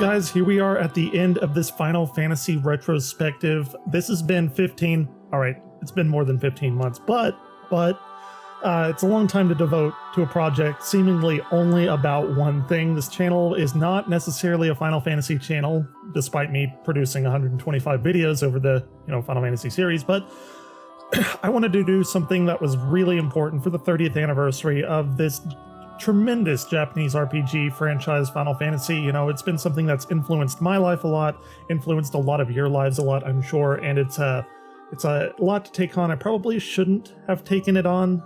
guys, here we are at the end of this Final Fantasy Retrospective. This has been 15, alright, it's been more than 15 months, but it's a long time to devote to a project seemingly only about one thing. This channel is not necessarily a Final Fantasy channel, despite me producing 125 videos over the Final Fantasy series, but I wanted to do something that was really important for the 30th anniversary of this tremendous Japanese RPG franchise, Final Fantasy. It's been something that's influenced my life a lot, influenced a lot of your lives a lot, I'm sure, and it's a lot to take on. I probably shouldn't have taken it on,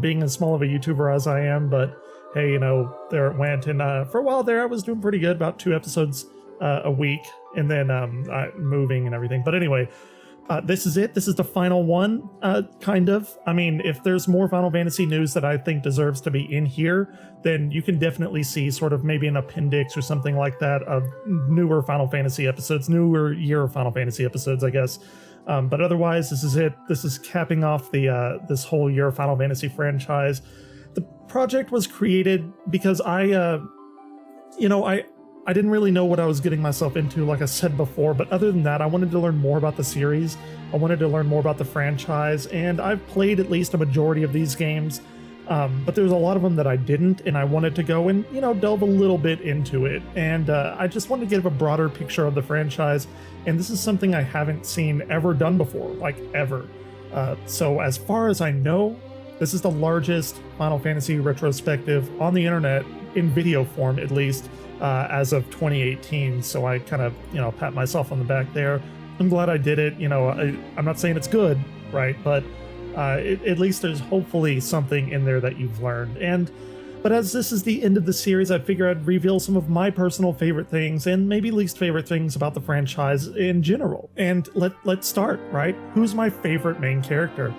being as small of a YouTuber as I am, but hey, there it went, and for a while there I was doing pretty good, about 2 episodes a week, and then moving and everything. But anyway, this is it. This is the final one, kind of. I mean, if there's more Final Fantasy news that I think deserves to be in here, then you can definitely see sort of maybe an appendix or something like that of newer Final Fantasy episodes, newer year of Final Fantasy episodes, I guess. But otherwise, this is it. This is capping off the this whole year of Final Fantasy franchise. The project was created because I didn't really know what I was getting myself into, like I said before, but other than that, I wanted to learn more about the series. I wanted to learn more about the franchise, and I've played at least a majority of these games, but there's a lot of them that I didn't, and I wanted to go and, delve a little bit into it. And I just wanted to give a broader picture of the franchise, and this is something I haven't seen ever done before, like ever. So as far as I know, this is the largest Final Fantasy retrospective on the internet, in video form at least, as of 2018, so I kind of, pat myself on the back there. I'm glad I did it. I'm not saying it's good, right? But at least there's hopefully something in there that you've learned. But as this is the end of the series, I figure I'd reveal some of my personal favorite things and maybe least favorite things about the franchise in general. And let's start, right? Who's my favorite main character?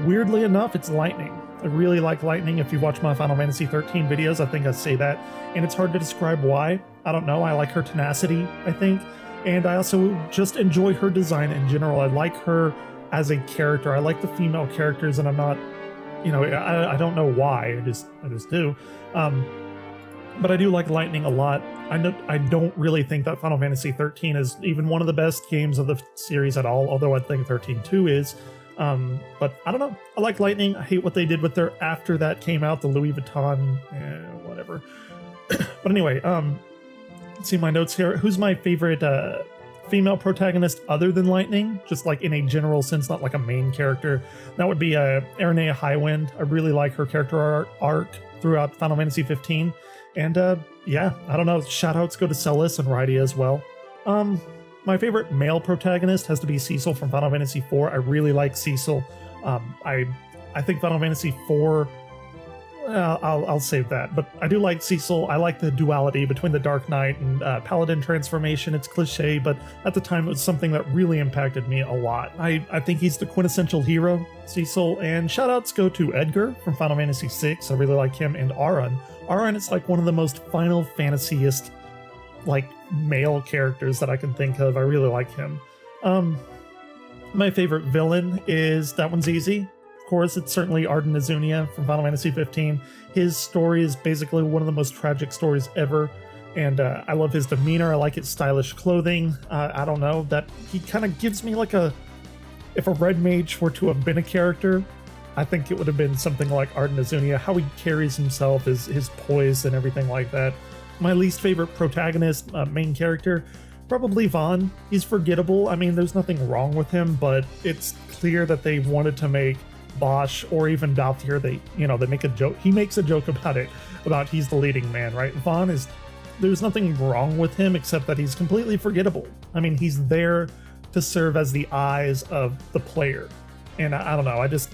Weirdly enough, it's Lightning. I really like Lightning. If you watch my Final Fantasy 13 videos, I think I say that. And it's hard to describe why. I don't know. I like her tenacity, I think. And I also just enjoy her design in general. I like her as a character. I like the female characters, and I'm not, I don't know why. I just do. But I do like Lightning a lot. I don't really think that Final Fantasy 13 is even one of the best games of the series at all, although I think 13-2 is. But I don't know. I like Lightning. I hate what they did with her after that came out, the Louis Vuitton, whatever. But anyway, let's see my notes here. Who's my favorite female protagonist other than Lightning? Just like in a general sense, not like a main character. That would be Aranea Highwind. I really like her character arc throughout Final Fantasy 15. And yeah, I don't know. Shoutouts go to Celis and Rydia as well. My favorite male protagonist has to be Cecil from Final Fantasy IV. I really like Cecil. I think Final Fantasy IV, I'll save that. But I do like Cecil. I like the duality between the Dark Knight and Paladin transformation. It's cliche, but at the time it was something that really impacted me a lot. I think he's the quintessential hero, Cecil. And shoutouts go to Edgar from Final Fantasy VI. I really like him. And Auron. Auron is like one of the most Final Fantasy-est like male characters that I can think of. I really like him. My favorite villain is, that one's easy. Of course, it's certainly Arden Azunia from Final Fantasy 15. His story is basically one of the most tragic stories ever, and I love his demeanor. I like his stylish clothing. I don't know, that he kind of gives me like if a red mage were to have been a character, I think it would have been something like Arden Azunia. How he carries himself, his poise and everything like that. My least favorite protagonist, main character, probably Vaughn. He's forgettable. I mean, there's nothing wrong with him, but it's clear that they wanted to make Bosch or even Balthier, they make a joke. He makes a joke about it, about he's the leading man, right? Vaughn there's nothing wrong with him except that he's completely forgettable. I mean, he's there to serve as the eyes of the player. And I don't know, I just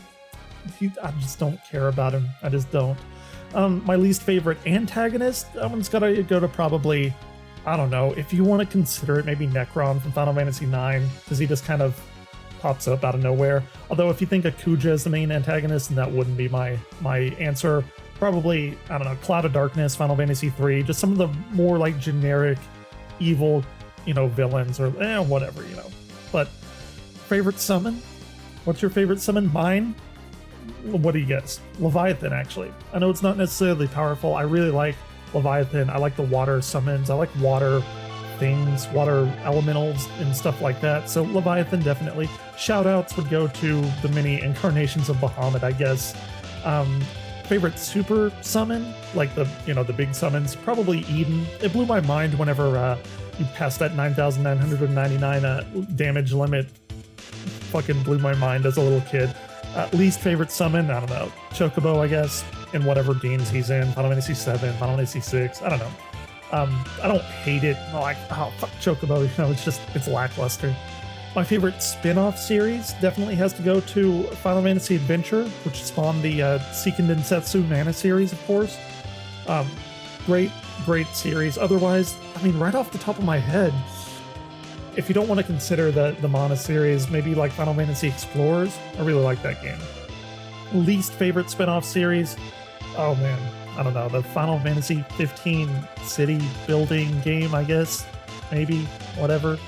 don't care about him. I just don't. My least favorite antagonist, that one's gotta go to probably, I don't know, if you want to consider it, maybe Necron from Final Fantasy IX, because he just kind of pops up out of nowhere. Although if you think of Kuja as the main antagonist, then that wouldn't be my answer. Probably, I don't know, Cloud of Darkness, Final Fantasy III, just some of the more like generic evil, villains or whatever, But favorite summon? What's your favorite summon? Mine? What do you guess? Leviathan, actually. I know it's not necessarily powerful. I really like Leviathan. I like the water summons. I like water things, water elementals and stuff like that. So Leviathan definitely. Shoutouts would go to the many incarnations of Bahamut, I guess. Favorite super summon, like the big summons, probably Eden. It blew my mind whenever you passed that 9,999 damage limit. Fucking blew my mind as a little kid. Least favorite summon, I don't know, Chocobo, I guess, in whatever games he's in. Final Fantasy 7, Final Fantasy 6, I don't know. I don't hate it, like, oh, fuck Chocobo, it's lackluster. My favorite spin-off series definitely has to go to Final Fantasy Adventure, which spawned the Seiken Densetsu Mana series, of course. Great series. Otherwise, I mean, right off the top of my head, if you don't want to consider the Mana series, maybe like Final Fantasy Explorers. I really like that game. Least favorite spin-off series? Oh man, I don't know. The Final Fantasy 15 city building game, I guess. Maybe, whatever.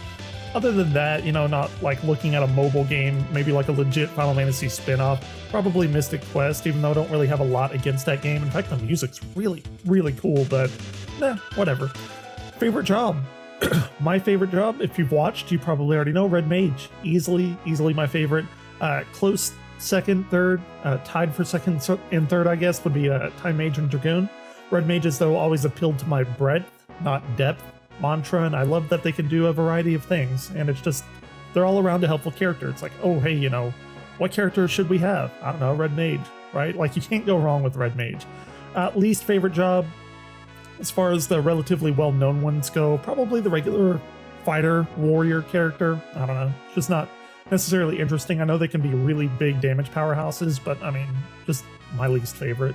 Other than that, not like looking at a mobile game, maybe like a legit Final Fantasy spin-off, probably Mystic Quest, even though I don't really have a lot against that game. In fact, the music's really, really cool, but whatever. Favorite job? My favorite job, if you've watched, you probably already know, Red Mage. Easily my favorite. Close second, third, tied for second and third, I guess, would be Time Mage and Dragoon. Red Mages, though, always appealed to my breadth, not depth mantra, and I love that they can do a variety of things, and it's just, they're all around a helpful character. It's like, oh, hey, what character should we have? I don't know, Red Mage, right? Like, you can't go wrong with Red Mage. Least favorite job, as far as the relatively well-known ones go, probably the regular fighter, warrior character. I don't know, it's just not necessarily interesting. I know they can be really big damage powerhouses, but I mean, just my least favorite.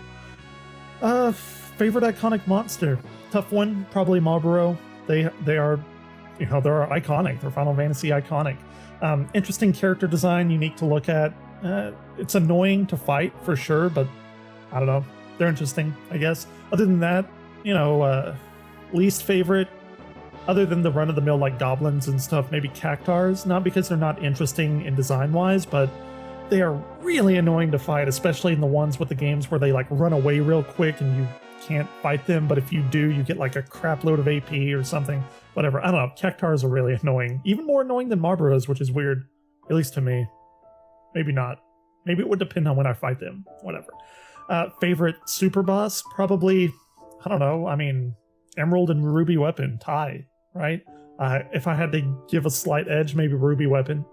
Favorite iconic monster? Tough one, probably Marlboro. They are, they're iconic. They're Final Fantasy iconic. Interesting character design, unique to look at. It's annoying to fight for sure, but I don't know. They're interesting, I guess. Other than that, least favorite, other than the run-of-the-mill like goblins and stuff, maybe cactars. Not because they're not interesting in design-wise, but they are really annoying to fight, especially in the ones with the games where they like run away real quick and you can't fight them, but if you do, you get like a crap load of AP or something. Whatever. I don't know. Cactars are really annoying. Even more annoying than Marlboros, which is weird. At least to me. Maybe not. Maybe it would depend on when I fight them. Whatever. Favorite super boss? Probably, I don't know. I mean, Emerald and Ruby Weapon. Tie, right? If I had to give a slight edge, maybe Ruby Weapon.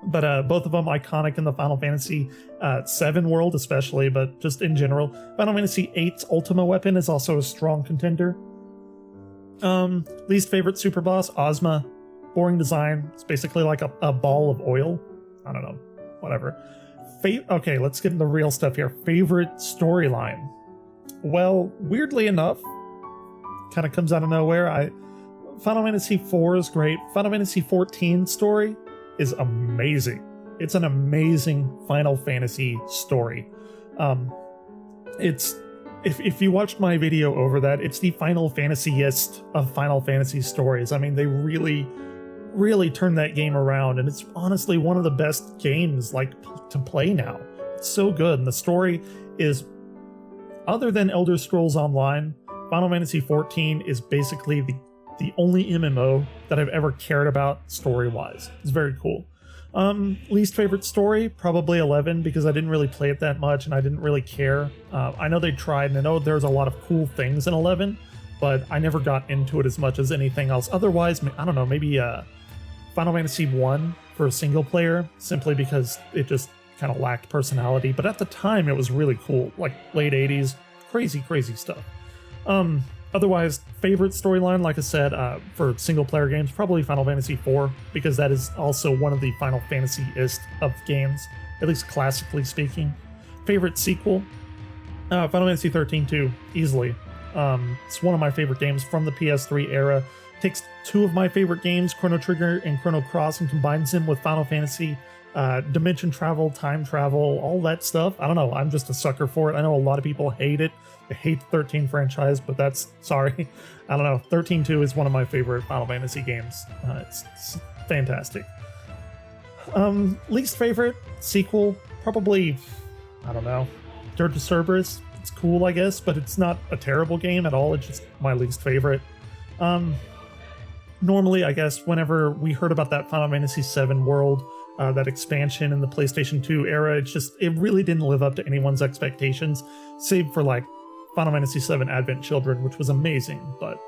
But both of them iconic in the Final Fantasy 7 world especially, but just in general. Final Fantasy 8's Ultima Weapon is also a strong contender. Least favorite super boss, Ozma. Boring design. It's basically like a ball of oil. I don't know. Whatever. Okay, let's get into the real stuff here. Favorite storyline? Well, weirdly enough, kind of comes out of nowhere. Final Fantasy 4 is great. Final Fantasy 14 story is amazing. It's an amazing Final Fantasy story. It's if you watched my video over that, it's the Final Fantasy-est of Final Fantasy stories. I mean, they really turned that game around, and it's honestly one of the best games like to play now. It's so good, and the story is, other than Elder Scrolls Online, Final Fantasy 14 is basically the only MMO that I've ever cared about story-wise. It's very cool. Least favorite story, probably 11, because I didn't really play it that much and I didn't really care. I know they tried, and I know there's a lot of cool things in 11, but I never got into it as much as anything else. Otherwise, I don't know, maybe Final Fantasy 1 for a single player, simply because it just kind of lacked personality. But at the time, it was really cool, like late 80s, crazy stuff. Otherwise, favorite storyline, like I said, for single-player games, probably Final Fantasy IV, because that is also one of the Final Fantasy-est of games, at least classically speaking. Favorite sequel? Final Fantasy 13 too, easily. It's one of my favorite games from the PS3 era. Takes two of my favorite games, Chrono Trigger and Chrono Cross, and combines them with Final Fantasy, dimension travel, time travel, all that stuff. I don't know, I'm just a sucker for it. I know a lot of people hate it. I hate the 13 franchise, but that's, sorry. I don't know. 13-2 is one of my favorite Final Fantasy games. It's fantastic. Least favorite sequel, probably, I don't know, Dirge of Cerberus. It's cool, I guess, but it's not a terrible game at all. It's just my least favorite. Normally, I guess, whenever we heard about that Final Fantasy VII world, that expansion in the PlayStation 2 era, it really didn't live up to anyone's expectations, save for like Final Fantasy VII Advent Children, which was amazing. But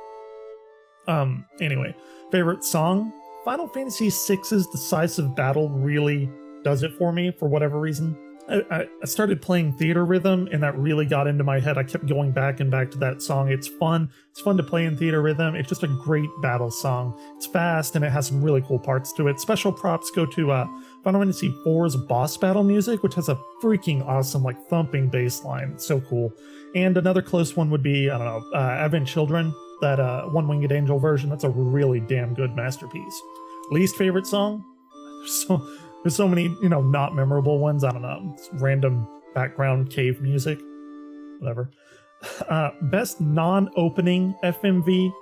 anyway, favorite song? Final Fantasy VI's Decisive Battle really does it for me for whatever reason. I started playing Theater Rhythm, and that really got into my head. I kept going back and back to that song. It's fun. It's fun to play in Theater Rhythm. It's just a great battle song. It's fast, and it has some really cool parts to it. Special props go to Final Fantasy IV's boss battle music, which has a freaking awesome, like, thumping bass line. It's so cool. And another close one would be, I don't know, Advent Children, that One Winged Angel version. That's a really damn good masterpiece. Least favorite song? There's so many, not memorable ones. I don't know. It's random background cave music. Whatever. Best non-opening FMV.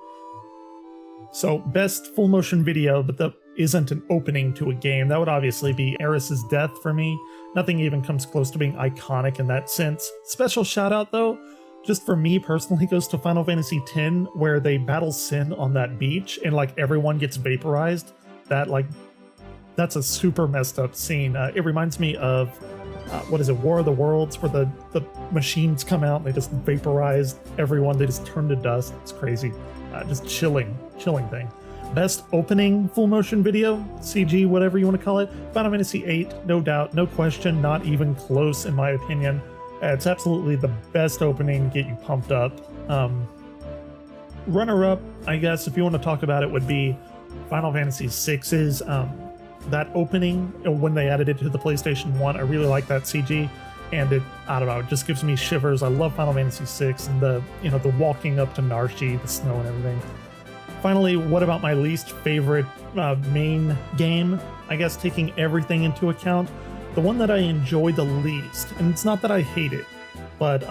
So, best full motion video, but that isn't an opening to a game. That would obviously be Eris's death for me. Nothing even comes close to being iconic in that sense. Special shout out, though, just for me personally, goes to Final Fantasy X, where they battle Sin on that beach, and, like, everyone gets vaporized. That's a super messed up scene. It reminds me of, War of the Worlds, where the machines come out and they just vaporize everyone. They just turn to dust. It's crazy. Just chilling thing. Best opening full motion video, CG, whatever you want to call it. Final Fantasy VIII, no doubt, no question, not even close in my opinion. It's absolutely the best opening, get you pumped up. Runner-up, I guess, if you want to talk about it, would be Final Fantasy VI's that opening when they added it to the PlayStation 1. I really like that CG, and it just gives me shivers. I love Final Fantasy VI and the walking up to Narshe, the snow and everything. Finally, what about my least favorite main game? I guess taking everything into account, the one that I enjoy the least, and it's not that I hate it, but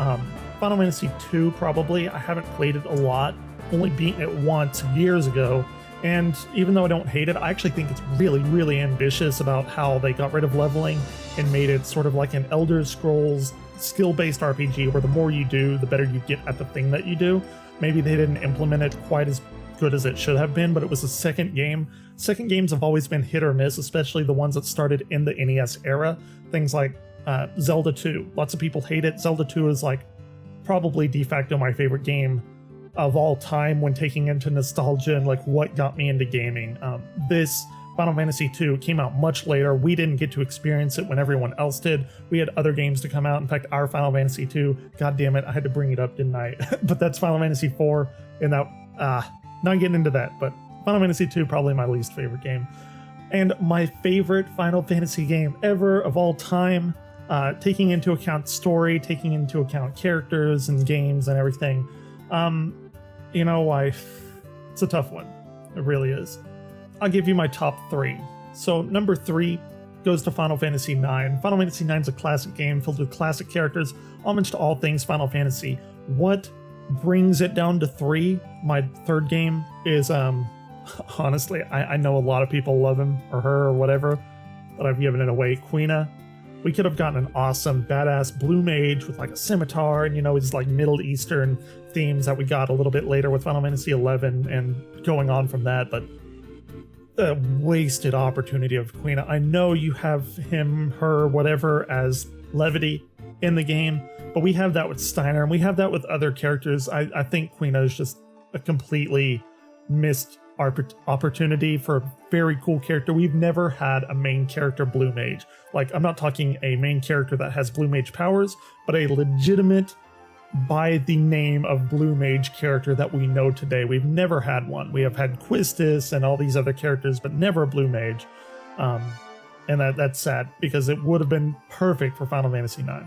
Final Fantasy II probably. I haven't played it a lot, only beaten it once years ago. And even though I don't hate it, I actually think it's really, really ambitious about how they got rid of leveling and made it sort of like an Elder Scrolls skill-based RPG, where the more you do, the better you get at the thing that you do. Maybe they didn't implement it quite as good as it should have been, but it was the second game. Second games have always been hit or miss, especially the ones that started in the NES era. Things like Zelda 2. Lots of people hate it. Zelda 2 is like probably de facto my favorite game of all time when taking into nostalgia and like what got me into gaming. This Final Fantasy II came out much later. We didn't get to experience it when everyone else did. We had other games to come out. In fact, our Final Fantasy II, god damn it, I had to bring it up, didn't I? But that's Final Fantasy IV, and that, not getting into that, but Final Fantasy II, probably my least favorite game. And my favorite Final Fantasy game ever of all time, taking into account story, taking into account characters and games and everything. It's a tough one. It really is. I'll give you my top 3. So number 3 goes to Final Fantasy IX. Final Fantasy IX is a classic game filled with classic characters, homage to all things Final Fantasy. What brings it down to 3, my third game, is, honestly, I know a lot of people love him or her or whatever, but I've given it away. Quina. We could have gotten an awesome, badass blue mage with like a scimitar and, his like Middle Eastern themes that we got a little bit later with Final Fantasy XI and going on from that, but the wasted opportunity of Quina. I know you have him, her, whatever as levity in the game, but we have that with Steiner and we have that with other characters. I think Quina is just a completely missed opportunity for a very cool character. We've never had a main character blue mage. Like, I'm not talking a main character that has blue mage powers, but a legitimate, by the name of blue mage character that we know today. We've never had one. We have had Quistis and all these other characters, but never a blue mage. And that's sad, because it would have been perfect for Final Fantasy IX.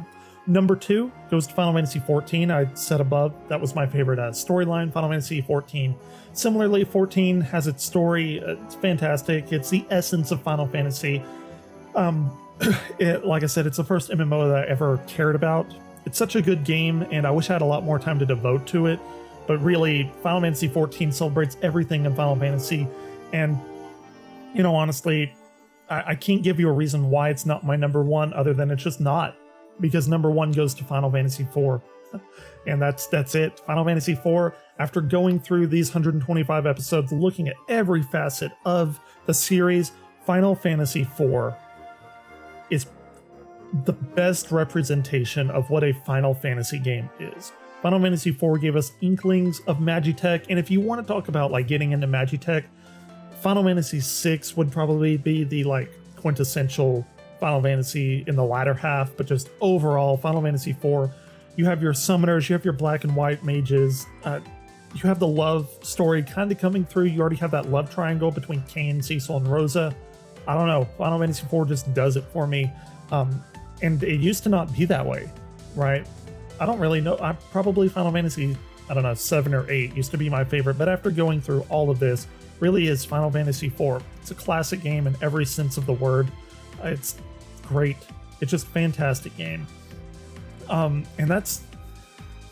Number 2 goes to Final Fantasy XIV. I said above, that was my favorite storyline, Final Fantasy XIV. Similarly, 14 has its story. It's fantastic. It's the essence of Final Fantasy. Like I said, it's the first MMO that I ever cared about. It's such a good game, and I wish I had a lot more time to devote to it. But really, Final Fantasy XIV celebrates everything in Final Fantasy. And, honestly, I can't give you a reason why it's not my number 1 other than it's just not. Because number 1 goes to Final Fantasy IV. And that's it. Final Fantasy IV, after going through these 125 episodes, looking at every facet of the series, Final Fantasy IV is the best representation of what a Final Fantasy game is. Final Fantasy IV gave us inklings of Magitech, and if you want to talk about like getting into Magitech, Final Fantasy VI would probably be the like quintessential Final Fantasy in the latter half, but just overall, Final Fantasy IV, you have your summoners, you have your black and white mages, you have the love story kind of coming through. You already have that love triangle between Kain, Cecil, and Rosa. I don't know, Final Fantasy IV just does it for me. And it used to not be that way, right? I don't really know. Probably Final Fantasy, I don't know, 7 or 8 used to be my favorite, but after going through all of this, really is Final Fantasy IV. It's a classic game in every sense of the word. It's great. It's just a fantastic game. And that's,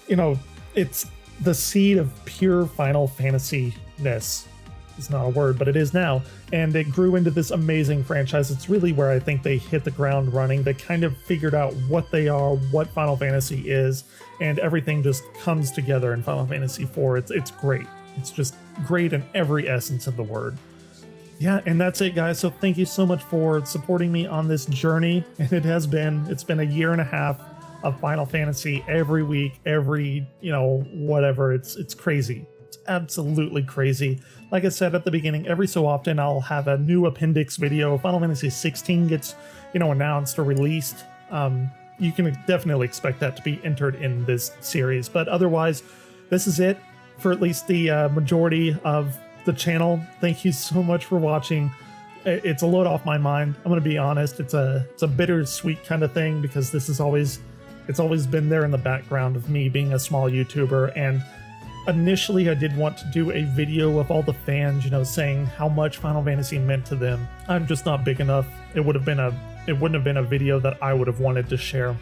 it's the seed of pure Final Fantasy-ness. It's not a word, but it is now. And it grew into this amazing franchise. It's really where I think they hit the ground running. They kind of figured out what they are, what Final Fantasy is, and everything just comes together in Final Fantasy IV. It's great. It's just great in every essence of the word. Yeah, and that's it, guys. So thank you so much for supporting me on this journey. And it's been a year and a half of Final Fantasy every week, whatever. It's crazy. It's absolutely crazy. Like I said at the beginning, every so often I'll have a new appendix video. Final Fantasy 16 gets, announced or released. You can definitely expect that to be entered in this series. But otherwise, this is it for at least the majority of the channel. Thank you so much for watching. It's a load off my mind. I'm going to be honest. It's a bittersweet kind of thing because it's always been there in the background of me being a small YouTuber. And initially I did want to do a video of all the fans, saying how much Final Fantasy meant to them. I'm just not big enough. It wouldn't have been a video that I would have wanted to share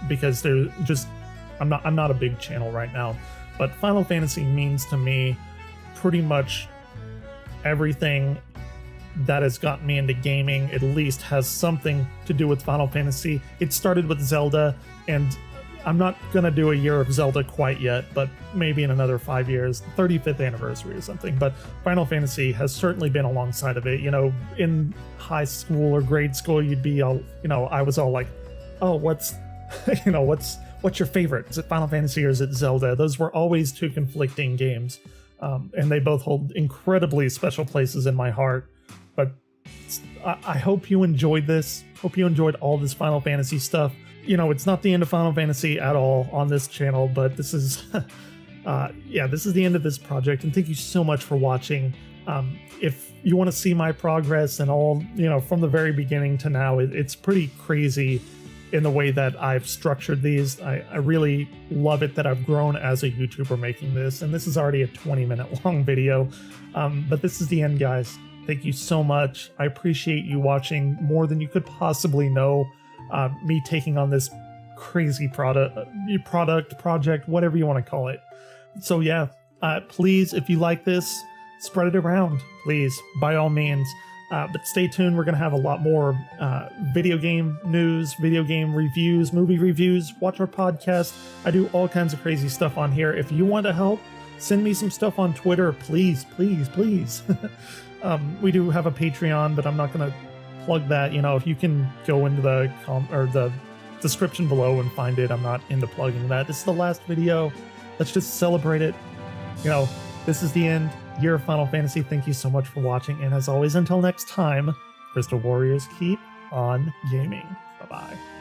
because I'm not a big channel right now. But Final Fantasy means to me pretty much everything that has gotten me into gaming, at least has something to do with Final Fantasy. It started with Zelda, and I'm not gonna do a year of Zelda quite yet, but maybe in another 5 years, 35th anniversary or something. But Final Fantasy has certainly been alongside of it. In high school or grade school, you'd be all, I was all like, oh, what's your favorite? Is it Final Fantasy or is it Zelda? Those were always two conflicting games. And they both hold incredibly special places in my heart. But I hope you enjoyed this. Hope you enjoyed all this Final Fantasy stuff. It's not the end of Final Fantasy at all on this channel, but this is, this is the end of this project. And thank you so much for watching. If you want to see my progress and all, from the very beginning to now, it's pretty crazy in the way that I've structured these. I really love it that I've grown as a YouTuber making this, and this is already a 20-minute long video. But this is the end, guys. Thank you so much. I appreciate you watching more than you could possibly know. Me taking on this crazy project, whatever you want to call it. So yeah, please, if you like this, spread it around, please, by all means. But stay tuned. We're going to have a lot more video game news, video game reviews, movie reviews. Watch our podcast. I do all kinds of crazy stuff on here. If you want to help, send me some stuff on Twitter, please, please, please. We do have a Patreon, but I'm not going to plug that. If you can go into the description below and find it. I'm not into plugging that. This is the last video. Let's just celebrate it. This is the end. Year of Final Fantasy. Thank you so much for watching, and as always, until next time, Crystal Warriors, keep on gaming. Bye-bye.